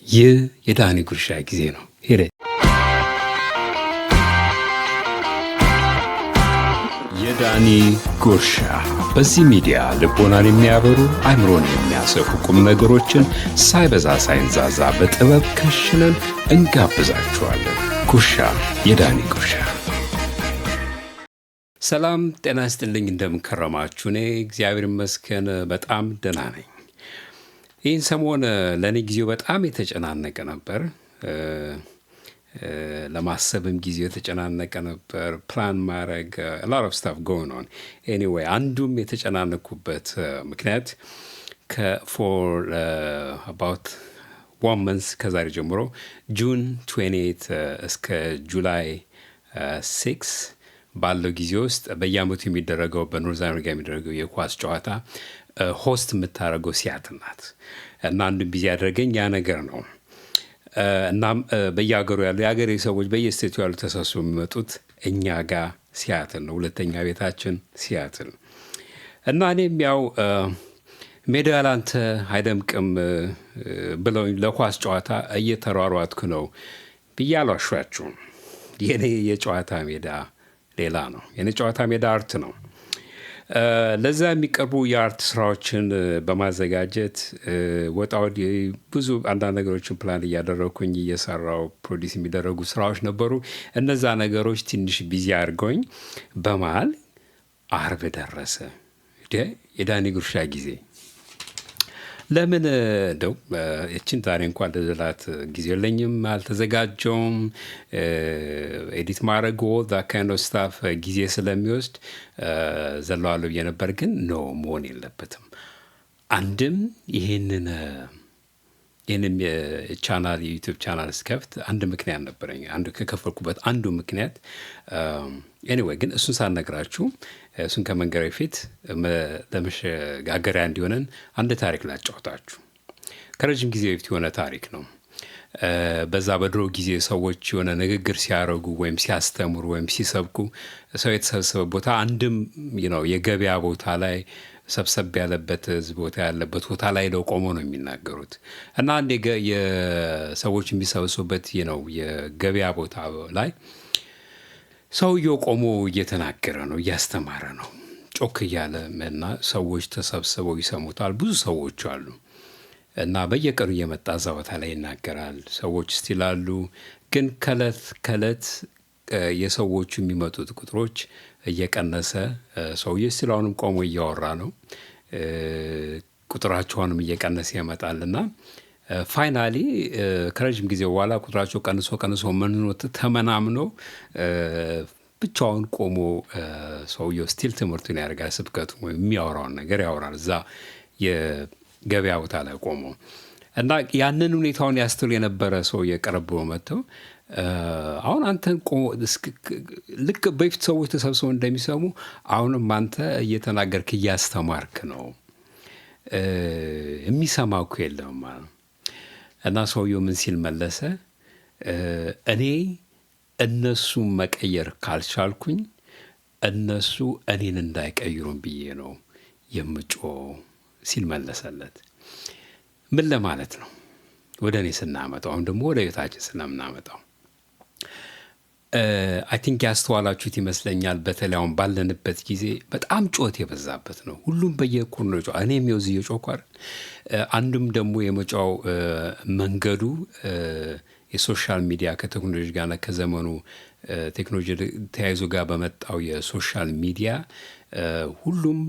ይህ የዳኒ ጉርሻ ጊዜ ነው። ሄደ የዳኒ ጉርሻ በዚህ ሚዲያ ልቦናን የሚያበሩ አእምሮን የሚያሰፉ ቁም ነገሮችን ሳይበዛ ሳይንዛዛ በጥበብ ከሽነን እንጋብዛችኋለን። ጉርሻ፣ የዳኒ ጉርሻ። ሰላም ጤና ይስጥልኝ። እንደምንከረማችሁ? እኔ እግዚአብሔር ይመስገን በጣም ደህና ነኝ። ይህን ሰሞን ለእኔ ጊዜው በጣም የተጨናነቀ ነበር። ለማሰብም ጊዜው የተጨናነቀ ነበር። ፕላን ማድረግ lot of stuff going on. Anyway, አንዱም የተጨናነኩበት ምክንያት for about 1 month ከዛሬ ጀምሮ ጁን 28 እስከ ጁላይ 6 ባለው ጊዜ ውስጥ በየዓመቱ የሚደረገው በኖርዝ አሜሪካ የሚደረገው የኳስ ጨዋታ ሆስት የምታደርገው ሲያትል ናት እና አንዱን ቢዚ ያደረገኝ ያ ነገር ነው። እናም በየሀገሩ ያሉ የሀገሬ ሰዎች በየስቴቱ ያሉ ተሰብስበው የሚመጡት እኛ ጋር ሲያትል ነው። ሁለተኛ ቤታችን ሲያትል እና እኔም ያው ሜዳ ላንተ አይደምቅም ብለው ለኳስ ጨዋታ እየተሯሯጥኩ ነው ብዬ አልዋሻችሁም። የኔ የጨዋታ ሜዳ ሌላ ነው። የኔ ጨዋታ ሜዳ አርት ነው። ለዛ የሚቀርቡ የአርት ስራዎችን በማዘጋጀት ወጣ ወዲህ ብዙ አንዳንድ ነገሮችን ፕላን እያደረግኩኝ እየሰራው ፕሮዲስ የሚደረጉ ስራዎች ነበሩ። እነዛ ነገሮች ትንሽ ቢዚ አድርገውኝ በመሃል አርብ ደረሰ። የዳኒ ጉርሻ ጊዜ ለምን እንደው እችን ዛሬ እንኳን ለዘላት ጊዜ የለኝም፣ አልተዘጋጀውም። ኤዲት ማድረግ that kind of stuff ጊዜ ስለሚወስድ ዘለዋለሁ ብዬ ነበር። ግን ኖ መሆን የለበትም። አንድም ይህንን ቻናል የዩቲዩብ ቻናል ስከፍት አንድ ምክንያት ነበረኝ። አንዱ ከከፈልኩበት አንዱ ምክንያት ኤኒዌይ ግን እሱን ሳልነግራችሁ እሱን ከመንገሬ ፊት ለመሸጋገሪያ እንዲሆነን አንድ ታሪክ ላጫውታችሁ። ከረጅም ጊዜ በፊት የሆነ ታሪክ ነው። በዛ በድሮ ጊዜ ሰዎች የሆነ ንግግር ሲያደርጉ ወይም ሲያስተምሩ ወይም ሲሰብኩ ሰው የተሰበሰበ ቦታ አንድም የገበያ ቦታ ላይ ሰብሰብ ያለበት ቦታ ያለበት ቦታ ላይ ለው ቆሞ ነው የሚናገሩት እና አንድ የሰዎች የሚሰበሰቡበት የገበያ ቦታ ላይ ሰውየው ቆሞ እየተናገረ ነው፣ እያስተማረ ነው፣ ጮክ እያለ እና ሰዎች ተሰብስበው ይሰሙታል። ብዙ ሰዎች አሉ እና በየቀኑ እየመጣ እዛ ቦታ ላይ ይናገራል። ሰዎች ስቲላሉ ግን ከለት የሰዎቹ የሚመጡት ቁጥሮች እየቀነሰ ሰውዬ ስቲል አሁንም ቆሞ እያወራ ነው። ቁጥራቸውንም እየቀነሰ ይመጣልና ፋይናሊ ከረጅም ጊዜ በኋላ ቁጥራቸው ቀንሶ መንኖት ተመናምኖ ብቻውን ቆሞ ሰውየው ስቲል ትምህርቱን ያደርጋል። ስብከቱ ወይም የሚያወራውን ነገር ያወራል እዛ የገበያ ቦታ ላይ ቆሞ እና ያንን ሁኔታውን ያስተውል የነበረ ሰው የቀረብ ብሎ መጥተው አሁን አንተን ቆሞ ልክ በፊት ሰዎች ተሰብስበው እንደሚሰሙ አሁንም አንተ እየተናገርክ እያስተማርክ ነው፣ የሚሰማ እኮ የለም ማለት ነው። እና ሰውየው ምን ሲል መለሰ? እኔ እነሱን መቀየር ካልቻልኩኝ እነሱ እኔን እንዳይቀይሩን ብዬ ነው የምጮህ ሲል መለሰለት። ምን ለማለት ነው? ወደ እኔ ስናመጣው አሁን ደግሞ ወደ ቤታችን ስለምናመጣው አይ ቲንክ ያስተዋላችሁት ይመስለኛል። በተለይ አሁን ባለንበት ጊዜ በጣም ጩኸት የበዛበት ነው። ሁሉም በየኮርነሩ ነው ጮህ። እኔም የውዝ እየጮህኩ አይደል። አንዱም ደግሞ የመጫው መንገዱ የሶሻል ሚዲያ ከቴክኖሎጂ ጋር ከዘመኑ ቴክኖሎጂ ተያይዞ ጋር በመጣው የሶሻል ሚዲያ ሁሉም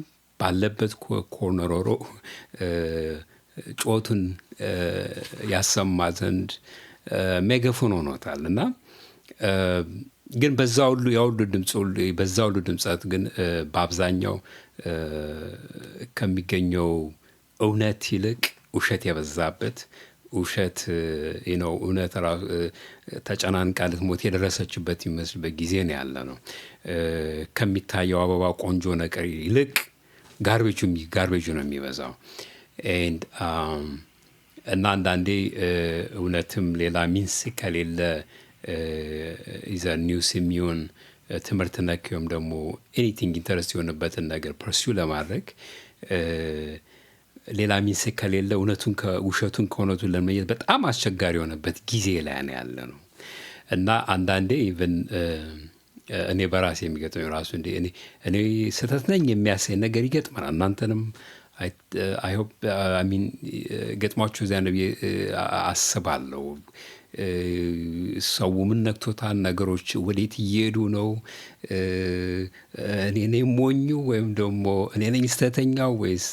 ባለበት ኮርነሮሮ ጮቱን ያሰማ ዘንድ ሜጋፎን ሆኖታል እና ግን በዛ ሁሉ ድምጸት ግን በአብዛኛው ከሚገኘው እውነት ይልቅ ውሸት የበዛበት ውሸት እውነት ተጨናንቃ ልትሞት የደረሰችበት ይመስልበት ጊዜ ነው ያለ ነው። ከሚታየው አበባ ቆንጆ ነገር ይልቅ ጋርቤጁ ነው የሚበዛው። እና አንዳንዴ እውነትም ሌላ ሚንስ ከሌለ ኒውስ የሚሆን ትምህርት ነክ ወይም ደግሞ ኤኒቲንግ ኢንተረስት የሆነበትን ነገር ፐርሲው ለማድረግ ሌላ ሚንስ ከሌለ ውሸቱን ከእውነቱን ለመለየት በጣም አስቸጋሪ የሆነበት ጊዜ ላይ ነው ያለ ነው እና አንዳንዴ ኢቨን እኔ በራሴ የሚገጥመኝ ራሱ እኔ ስህተት ነኝ የሚያሳይ ነገር ይገጥመናል። እናንተንም አይ ሆፕ ገጥሟችሁ እዚያ ነው አስባለሁ። ሰው ምን ነክቶታል? ነገሮች ወዴት እየሄዱ ነው? እኔ ነኝ ሞኙ ወይም ደግሞ እኔ ነኝ ስህተተኛው ወይስ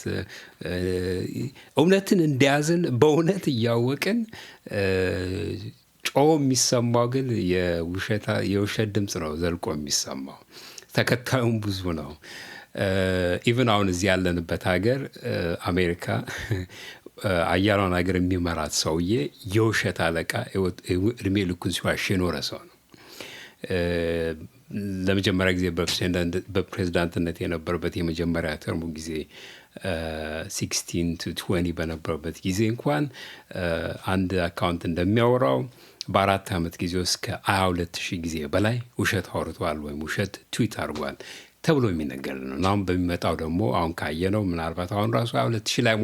እውነትን እንደያዝን በእውነት እያወቅን ጮህ የሚሰማው ግን የውሸት ድምፅ ነው ዘልቆ የሚሰማው። ተከታዩም ብዙ ነው። ኢቨን አሁን እዚህ ያለንበት ሀገር አሜሪካ አያሏን ሀገር የሚመራት ሰውዬ የውሸት አለቃ እድሜ ልኩን ሲዋሽ የኖረ ሰው ነው። ለመጀመሪያ ጊዜ በፕሬዝዳንትነት የነበረበት የመጀመሪያ ተርሙ ጊዜ 16 to 20 በነበረበት ጊዜ እንኳን አንድ አካውንት እንደሚያወራው በ4 ዓመት ጊዜ ውስጥ ከ22,000 ጊዜ በላይ ውሸት አውርቷል ወይም ውሸት ትዊት አድርጓል ተብሎ የሚነገር ነው። አሁን በሚመጣው ደግሞ አሁን ካየነው ምናልባት አሁን ራሱ 22,000 ላይ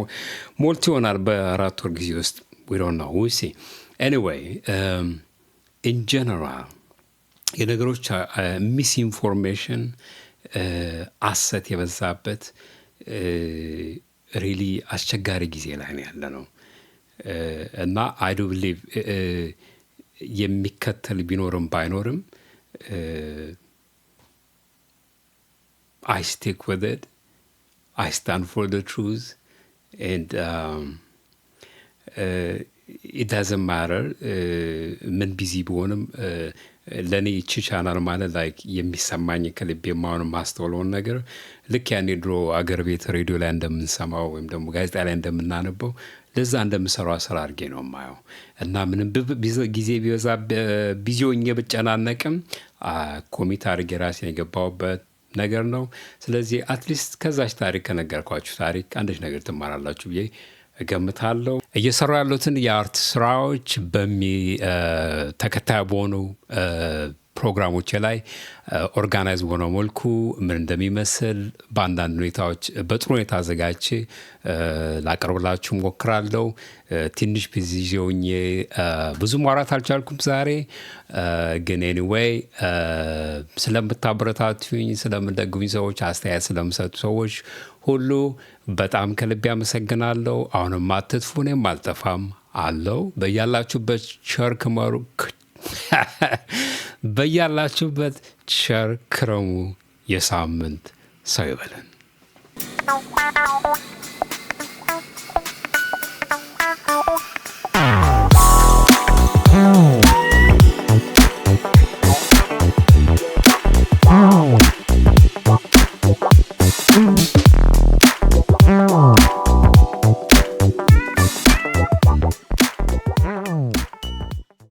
ሞልቶ ይሆናል በ4 ወር ጊዜ ውስጥ we don't know, we'll see. Anyway, in general የነገሮች ሚስኢንፎርሜሽን አሰት የበዛበት ሪሊ አስቸጋሪ ጊዜ ላይ ነው ያለ ነው እና I do believe የሚከተል ቢኖርም ባይኖርም I stick with it. I stand for the truth. And it doesn't matter ምን ቢዚ ቢሆንም ለእኔ ይቺ ቻናል ማለት ላይክ የሚሰማኝ ከልቤ የማሆን ማስተውለውን ነገር ልክ ያኔ ድሮ አገር ቤት ሬዲዮ ላይ እንደምንሰማው ወይም ደግሞ ጋዜጣ ላይ እንደምናነበው ለዛ እንደምሰራው ስራ አድርጌ ነው የማየው እና ምንም ጊዜ ቢበዛ ቢዚ ሆኜ ብጨናነቅም ኮሚት አድርጌ ራሴን የገባሁበት ነገር ነው። ስለዚህ አትሊስት ከዛች ታሪክ ከነገርኳችሁ ታሪክ አንድሽ ነገር ትማራላችሁ ብዬ እገምታለሁ። እየሰሩ ያሉትን የአርት ስራዎች ተከታይ በሆኑ ፕሮግራሞች ላይ ኦርጋናይዝ በሆነ መልኩ ምን እንደሚመስል በአንዳንድ ሁኔታዎች በጥሩ ሁኔታ አዘጋጅቼ ላቀርብላችሁ ሞክራለሁ። ትንሽ ቢዚ ሆኜ ብዙ ማውራት አልቻልኩም ዛሬ ግን ኤኒዌይ ስለምታበረታቱኝ፣ ስለምደግፉኝ ሰዎች፣ አስተያየት ስለምሰጡ ሰዎች ሁሉ በጣም ከልቤ አመሰግናለሁ። አሁንም አትጥፉ፣ እኔም አልጠፋም አለው። በያላችሁበት ቸር ክመሩ፣ በያላችሁበት ቸር ክረሙ። የሳምንት ሰው ይበለን።